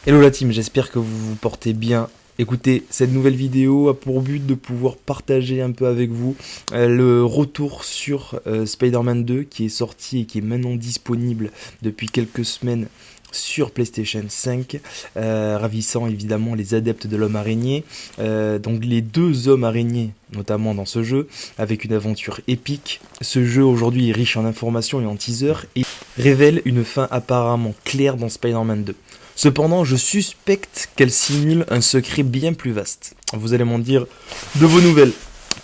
Hello la team, j'espère que vous vous portez bien. Écoutez, cette nouvelle vidéo a pour but de pouvoir partager un peu avec vous le retour sur Spider-Man 2 qui est sorti et qui est maintenant disponible depuis quelques semaines sur PlayStation 5, ravissant évidemment les adeptes de l'homme araignée. Donc les deux hommes araignées notamment dans ce jeu, avec une aventure épique. Ce jeu aujourd'hui est riche en informations et en teasers et révèle une fin apparemment claire dans Spider-Man 2. Cependant, je suspecte qu'elle simule un secret bien plus vaste. Vous allez m'en dire de vos nouvelles.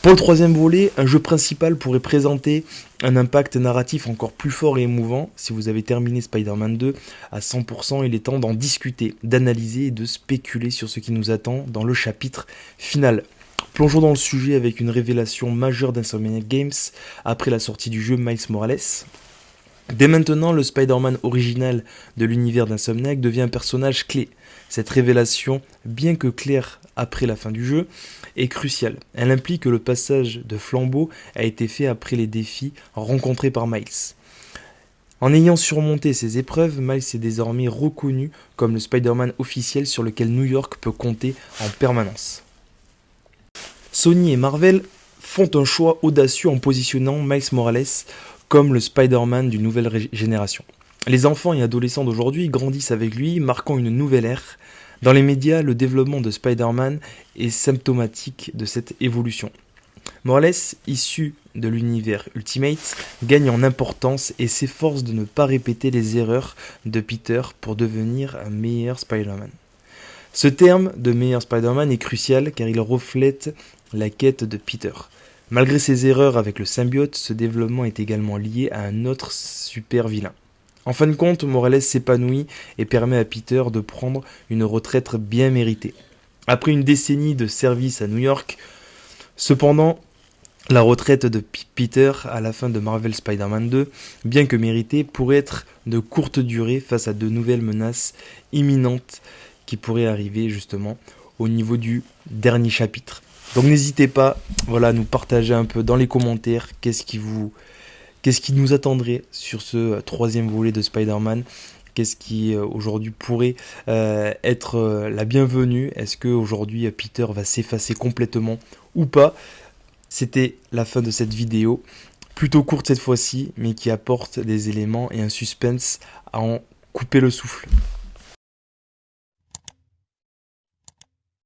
Pour le troisième volet, un jeu principal pourrait présenter un impact narratif encore plus fort et émouvant. Si vous avez terminé Spider-Man 2 à 100%, il est temps d'en discuter, d'analyser et de spéculer sur ce qui nous attend dans le chapitre final. Plongeons dans le sujet avec une révélation majeure d'Insomniac Games après la sortie du jeu Miles Morales. Dès maintenant, le Spider-Man original de l'univers d'Insomniac devient un personnage clé. Cette révélation, bien que claire après la fin du jeu, est cruciale. Elle implique que le passage de flambeau a été fait après les défis rencontrés par Miles. En ayant surmonté ces épreuves, Miles est désormais reconnu comme le Spider-Man officiel sur lequel New York peut compter en permanence. Sony et Marvel font un choix audacieux en positionnant Miles Morales comme le Spider-Man d'une nouvelle génération. Les enfants et adolescents d'aujourd'hui grandissent avec lui, marquant une nouvelle ère. Dans les médias, le développement de Spider-Man est symptomatique de cette évolution. Morales, issu de l'univers Ultimate, gagne en importance et s'efforce de ne pas répéter les erreurs de Peter pour devenir un meilleur Spider-Man. Ce terme de meilleur Spider-Man est crucial car il reflète la quête de Peter. Malgré ses erreurs avec le symbiote, ce développement est également lié à un autre super vilain. En fin de compte, Morales s'épanouit et permet à Peter de prendre une retraite bien méritée. Après une décennie de service à New York, cependant, la retraite de Peter à la fin de Marvel Spider-Man 2, bien que méritée, pourrait être de courte durée face à de nouvelles menaces imminentes qui pourraient arriver justement au niveau du dernier chapitre. Donc n'hésitez pas à nous partager un peu dans les commentaires qu'est-ce qui nous attendrait sur ce troisième volet de Spider-Man. Qu'est-ce qui aujourd'hui pourrait être la bienvenue? Est-ce qu'aujourd'hui Peter va s'effacer complètement ou pas? C'était la fin de cette vidéo, plutôt courte cette fois-ci, mais qui apporte des éléments et un suspense à en couper le souffle.